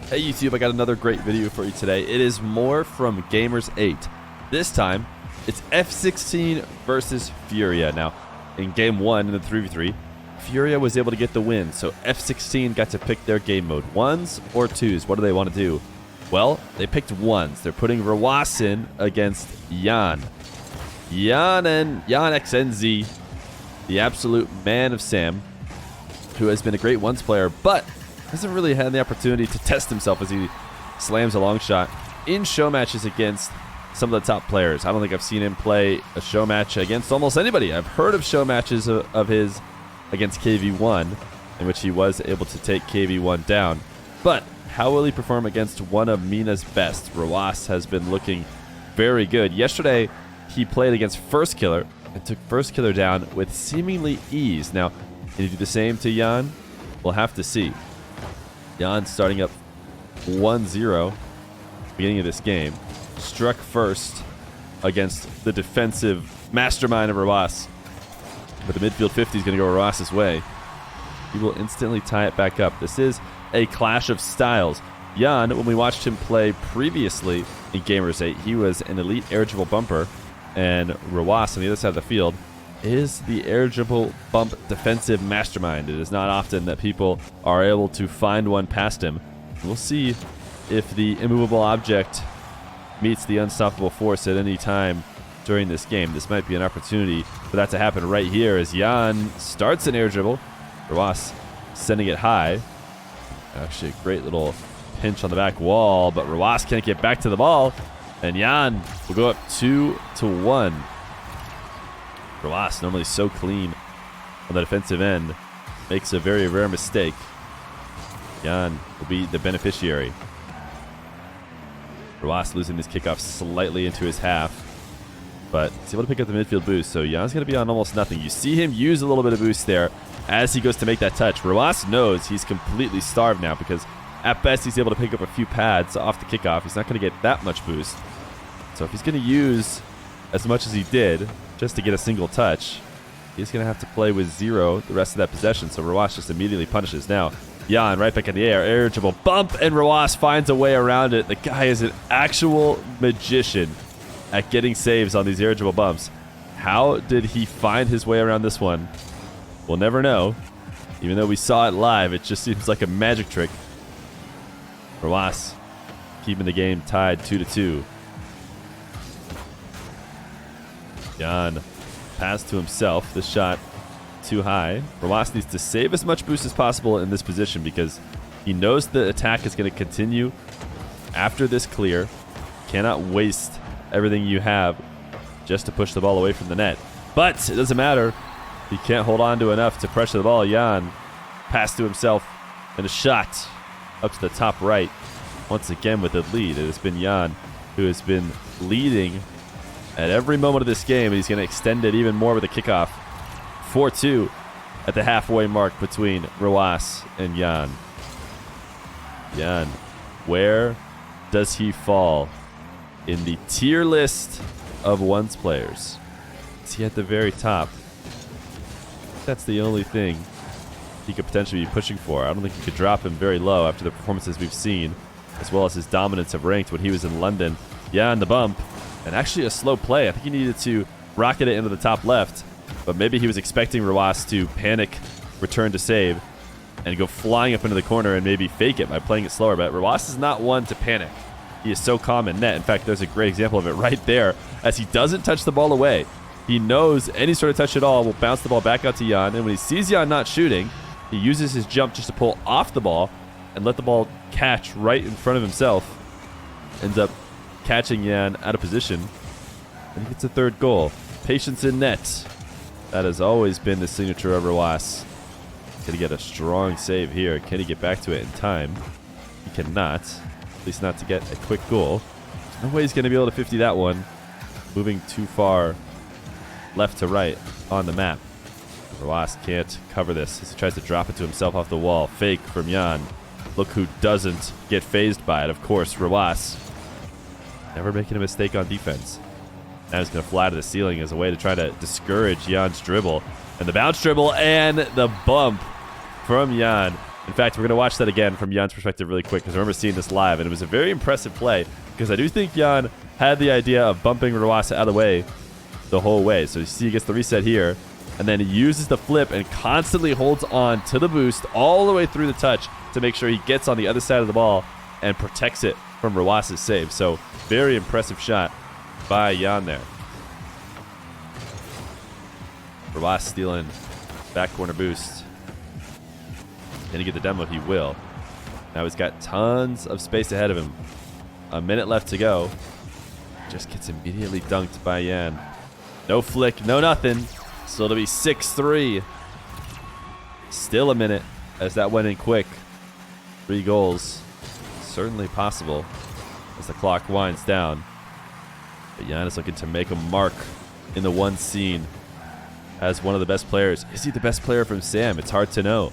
Hey YouTube, I got another great video for you today. It is more from Gamers8. This time, it's F16 versus Furia. Now, in game 1 in the 3v3, Furia was able to get the win, so F16 got to pick their game mode. 1s or 2s? What do they want to do? Well, they picked 1s. They're putting Rw9 in against Yanxnz. Yanxnz, the absolute man of Sam, who has been a great 1s player, but hasn't really had the opportunity to test himself as he slams a long shot in show matches against some of the top players. I don't think I've seen him play a show match against almost anybody. I've heard of show matches of his against KV1, in which he was able to take KV1 down. But how will he perform against one of Mina's best? Rw9 has been looking very good. Yesterday, he played against First Killer and took First Killer down with seemingly ease. Now, can he do the same to Yan? We'll have to see. Yan starting up 1-0 beginning of this game. Struck first against the defensive mastermind of Rw9. But the midfield 50 is going to go Rw9's way. He will instantly tie it back up. This is a clash of styles. Yan, when we watched him play previously in Gamers8, he was an elite air dribble bumper. And Rw9 on the other side of the field is the air dribble bump defensive mastermind. It is not often that people are able to find one past him. We'll see if the immovable object meets the unstoppable force at any time during this game. This might be an opportunity for that to happen right here as Yan starts an air dribble. Rw9 sending it high. Actually, a great little pinch on the back wall, but Rw9 can't get back to the ball, and Yan will go up 2-1. Rw9, normally so clean on the defensive end, makes a very rare mistake. Yan will be the beneficiary. Rw9 losing this kickoff slightly into his half, but he's able to pick up the midfield boost, so Yan's going to be on almost nothing. You see him use a little bit of boost there as he goes to make that touch. Rw9 knows he's completely starved now because at best he's able to pick up a few pads off the kickoff. He's not going to get that much boost. So if he's going to use as much as he did just to get a single touch, he's going to have to play with 0 the rest of that possession. So Rw9 just immediately punishes. Now, Yan right back in the air. Air dribble bump, and Rw9 finds a way around it. The guy is an actual magician at getting saves on these air dribble bumps. How did he find his way around this one? We'll never know. Even though we saw it live, it just seems like a magic trick. Rw9 keeping the game tied 2-2. Yan pass to himself. This shot too high. Rw9 needs to save as much boost as possible in this position because he knows the attack is going to continue after this clear. Cannot waste everything you have just to push the ball away from the net. But it doesn't matter. He can't hold on to enough to pressure the ball. Yan pass to himself and a shot up to the top right. Once again with the lead. It has been Yan who has been leading at every moment of this game, and he's going to extend it even more with a kickoff. 4-2 at the halfway mark between Rw9 and Yan. Yan, where does he fall in the tier list of 1s players? Is he at the very top? That's the only thing he could potentially be pushing for. I don't think you could drop him very low after the performances we've seen, as well as his dominance of ranked when he was in London. Yan, the bump. And actually a slow play. I think he needed to rocket it into the top left, but maybe he was expecting Rw9 to panic, return to save, and go flying up into the corner and maybe fake it by playing it slower. But Rw9 is not one to panic. He is so calm in net. In fact, there's a great example of it right there as he doesn't touch the ball away. He knows any sort of touch at all will bounce the ball back out to Yan, and when he sees Yan not shooting, he uses his jump just to pull off the ball and let the ball catch right in front of himself. Ends up catching Yan out of position, and he gets a third goal. Patience in net. That has always been the signature of Rw9. Can he get a strong save here? Can he get back to it in time? He cannot. At least not to get a quick goal. No way he's going to be able to 50 that one. Moving too far left to right on the map. Rw9 can't cover this as he tries to drop it to himself off the wall. Fake from Yan. Look who doesn't get phased by it. Of course, Rw9. Never making a mistake on defense. Now he's going to fly to the ceiling as a way to try to discourage Yan's dribble. And the bounce dribble and the bump from Yan In fact, we're going to watch that again from Jan's perspective really quick, because I remember seeing this live, and it was a very impressive play, because I do think Jan had the idea of bumping Rw9 out of the way the whole way. So you see he gets the reset here, and then he uses the flip and constantly holds on to the boost all the way through the touch to make sure he gets on the other side of the ball and protects it from Rw9's save. So very impressive shot by Jan there. Rw9 stealing back corner boost. Can he get the demo? He will. Now he's got tons of space ahead of him. A minute left to go. Just gets immediately dunked by Jan. No flick, no nothing. Still to be 6-3. Still a minute as that went in quick. 3 goals. Certainly possible as the clock winds down. But Jan is looking to make a mark in the one scene as one of the best players. Is he the best player from Sam? It's hard to know.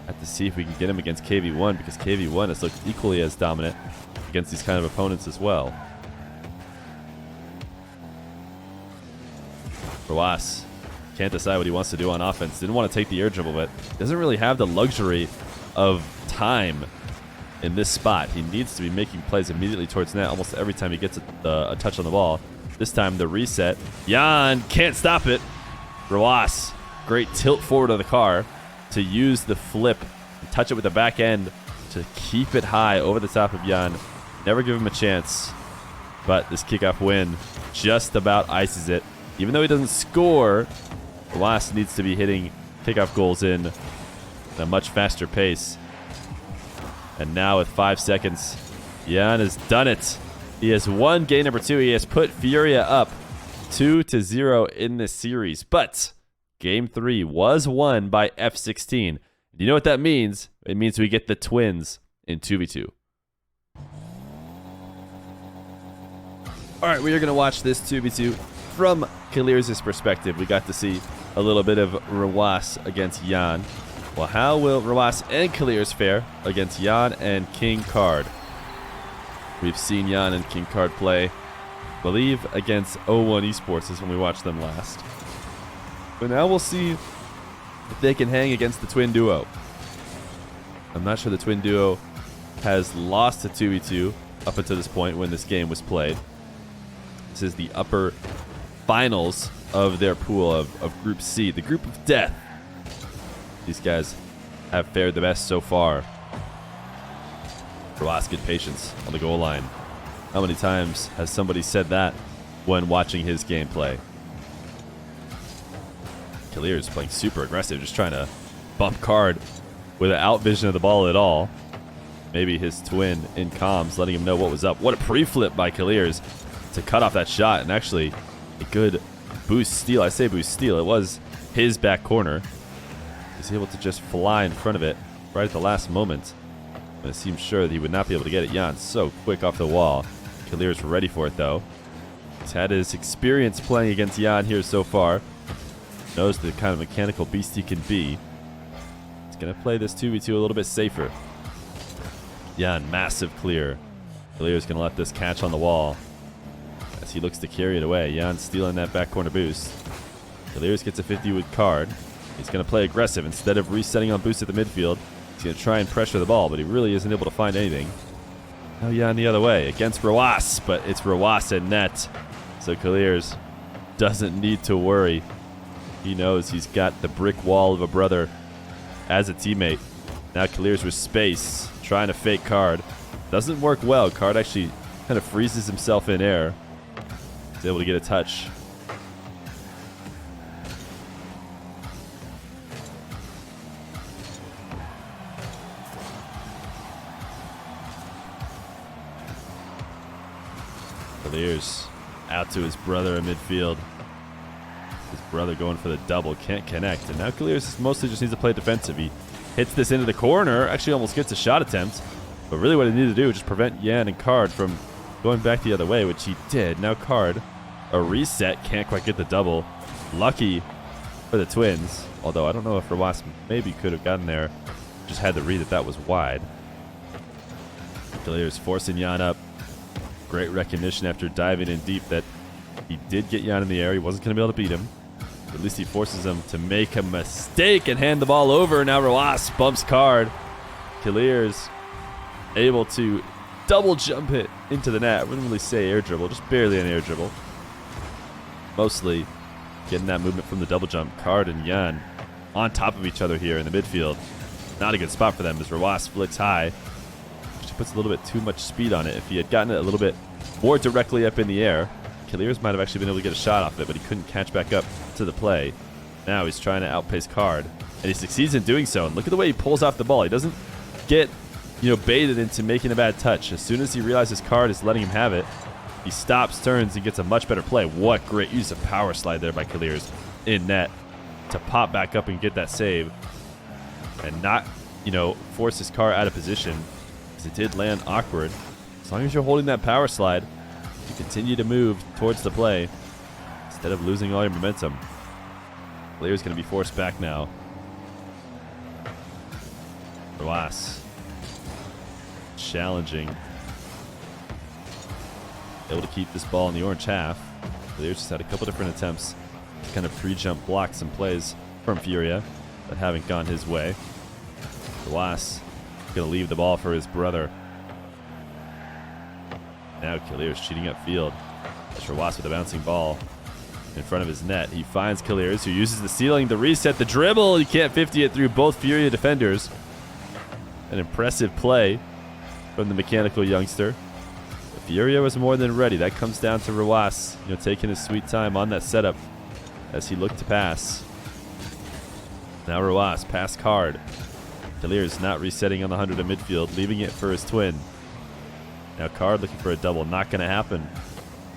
Have to see if we can get him against KV1, because KV1 has looked equally as dominant against these kind of opponents as well. Rw9 can't decide what he wants to do on offense. Didn't want to take the air dribble, but doesn't really have the luxury of time in this spot. He needs to be making plays immediately towards net almost every time he gets a touch on the ball. This time the reset. Jan can't stop it. Rw9, great tilt forward of the car to use the flip and touch it with the back end to keep it high over the top of Jan. Never give him a chance, but this kickoff win just about ices it. Even though he doesn't score, Rw9 needs to be hitting kickoff goals in at a much faster pace. And now with 5 seconds, Jan has done it. He has won game number 2. He has put Furia up 2-0 in this series. But game 3 was won by F16. You know what that means? It means we get the twins in 2v2. All right, we are going to watch this 2v2 from Clears' perspective. We got to see a little bit of Rw9 against Jan. Well, how will Rw9 and Clears fare against Jan and King Card? We've seen Jan and King Card play, I believe, against O1 Esports is when we watched them last. But now we'll see if they can hang against the twin duo. I'm not sure the twin duo has lost a 2v2 up until this point when this game was played. This is the upper finals of their pool of Group C, the Group of Death. These guys have fared the best so far. Rw9, good patience on the goal line. How many times has somebody said that when watching his gameplay? Kalir is playing super aggressive, just trying to bump Card without vision of the ball at all. Maybe his twin in comms letting him know what was up. What a pre-flip by Kalir to cut off that shot, and actually a good boost steal. I say boost steal. It was his back corner. He's able to just fly in front of it right at the last moment. And it seems sure that he would not be able to get it. Jan so quick off the wall. Kalir's ready for it, though. He's had his experience playing against Jan here so far. Knows the kind of mechanical beast he can be. He's going to play this 2v2 a little bit safer. Jan, massive clear. Kalir's going to let this catch on the wall as he looks to carry it away. Jan stealing that back corner boost. Kalir's gets a 50 with Card. He's going to play aggressive. Instead of resetting on boost at the midfield, he's going to try and pressure the ball, but he really isn't able to find anything. Now Jan the other way against Rw9, but it's Rw9 at net. So Kalir's doesn't need to worry. He knows he's got the brick wall of a brother as a teammate. Now Kalir's with space, trying to fake Card. Doesn't work well. Card actually kind of freezes himself in air. He's able to get a touch. Kalir's out to his brother in midfield. His brother going for the double, can't connect. And now Kalir's mostly just needs to play defensive. He hits this into the corner, actually almost gets a shot attempt. But really what he needed to do was just prevent Jan and Card from going back the other way, which he did. Now Card, a reset, can't quite get the double. Lucky for the twins. Although I don't know if Rw9 maybe could have gotten there. Just had to read that that was wide. Kalir's forcing Jan up. Great recognition after diving in deep that he did get Jan in the air. He wasn't going to be able to beat him. At least he forces him to make a mistake and hand the ball over. Now Rw9 bumps card. Clears able to double jump it into the net. I wouldn't really say air dribble, just barely an air dribble. Mostly getting that movement from the double jump. Card and Yan on top of each other here in the midfield. Not a good spot for them as Rw9 flicks high. Actually puts a little bit too much speed on it. If he had gotten it a little bit more directly up in the air, Clears might have actually been able to get a shot off it, but he couldn't catch back up to the play. Now he's trying to outpace Card, and he succeeds in doing so. And look at the way he pulls off the ball. He doesn't get, baited into making a bad touch. As soon as he realizes Card is letting him have it, he stops, turns, and gets a much better play. What great use of power slide there by Clears in net to pop back up and get that save, and not, force his car out of position, because it did land awkward. As long as you're holding that power slide, you continue to move towards the play instead of losing all your momentum. Clear's going to be forced back now. Rw9 challenging. Able to keep this ball in the orange half. Clear's just had a couple different attempts to kind of pre-jump block some plays from Furia that haven't gone his way. Rw9 going to leave the ball for his brother. Now Clears cheating upfield. That's Rw9 with a bouncing ball in front of his net. He finds Clears, who uses the ceiling to reset the dribble. He can't 50 it through both Furia defenders. An impressive play from the mechanical youngster. But Furia was more than ready. That comes down to Rw9, taking his sweet time on that setup as he looked to pass. Now Rw9 pass Card. Clears not resetting on the 100 of midfield, leaving it for his twin. Now Card looking for a double. Not going to happen.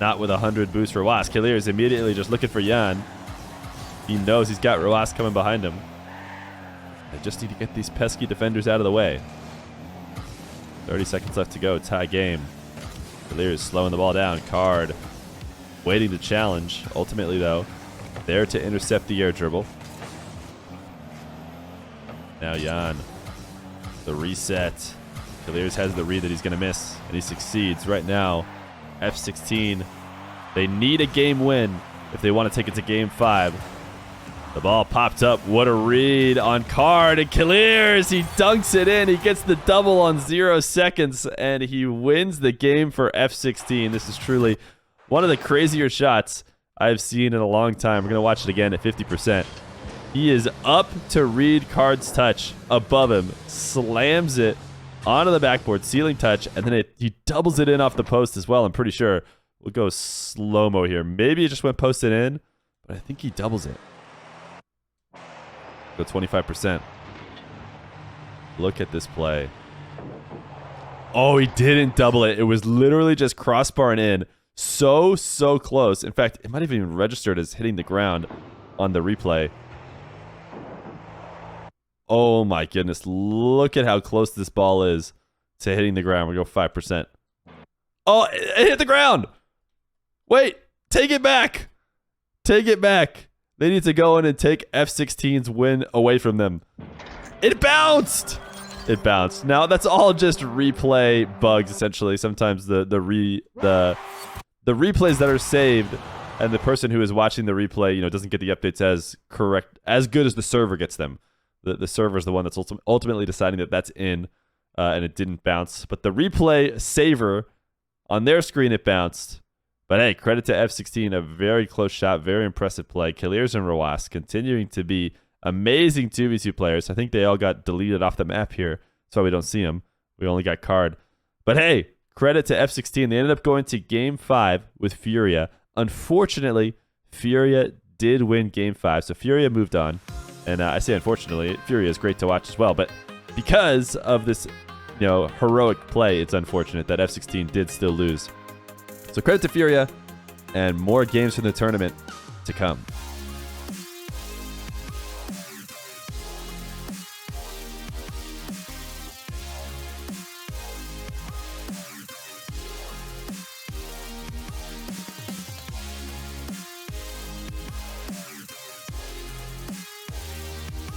Not with 100 boost for Rw9. Clears immediately just looking for Yan. He knows he's got Rw9 coming behind him. They just need to get these pesky defenders out of the way. 30 seconds left to go. Tie game. Clears slowing the ball down. Card waiting to challenge. Ultimately, though, there to intercept the air dribble. Now Yan. The reset. Clears has the read that he's going to miss, and he succeeds. Right now, F16, they need a game win if they want to take it to game 5. The ball popped up. What a read on Card, and Clears, he dunks it in. He gets the double on 0 seconds, and he wins the game for F16. This is truly one of the crazier shots I've seen in a long time. We're going to watch it again at 50%. He is up to read Card's touch above him, slams it onto the backboard, ceiling touch, and then he doubles it in off the post as well. I'm pretty sure. We'll go slow-mo here. Maybe it just went posted in, but I think he doubles it. Go 25%. Look at this play. Oh, he didn't double it. It was literally just crossbar and in. So close. In fact, it might have even registered as hitting the ground on the replay. Oh my goodness. Look at how close this ball is to hitting the ground. We go 5%. Oh, it hit the ground. Wait, take it back. Take it back. They need to go in and take F16's win away from them. It bounced. It bounced. Now, that's all just replay bugs, essentially. Sometimes the replays that are saved and the person who is watching the replay, doesn't get the updates as good as the server gets them. The server is the one that's ultimately deciding that that's in, and it didn't bounce. But the replay saver, on their screen, it bounced. But hey, credit to F16, a very close shot, very impressive play. Clears and Rw9 continuing to be amazing 2v2 players. I think they all got deleted off the map here. That's why we don't see them. We only got Card. But hey, credit to F16. They ended up going to Game 5 with Furia. Unfortunately, Furia did win Game 5, so Furia moved on. And I say unfortunately, Furia is great to watch as well. But because of this, heroic play, it's unfortunate that F16 did still lose. So credit to Furia, and more games from the tournament to come.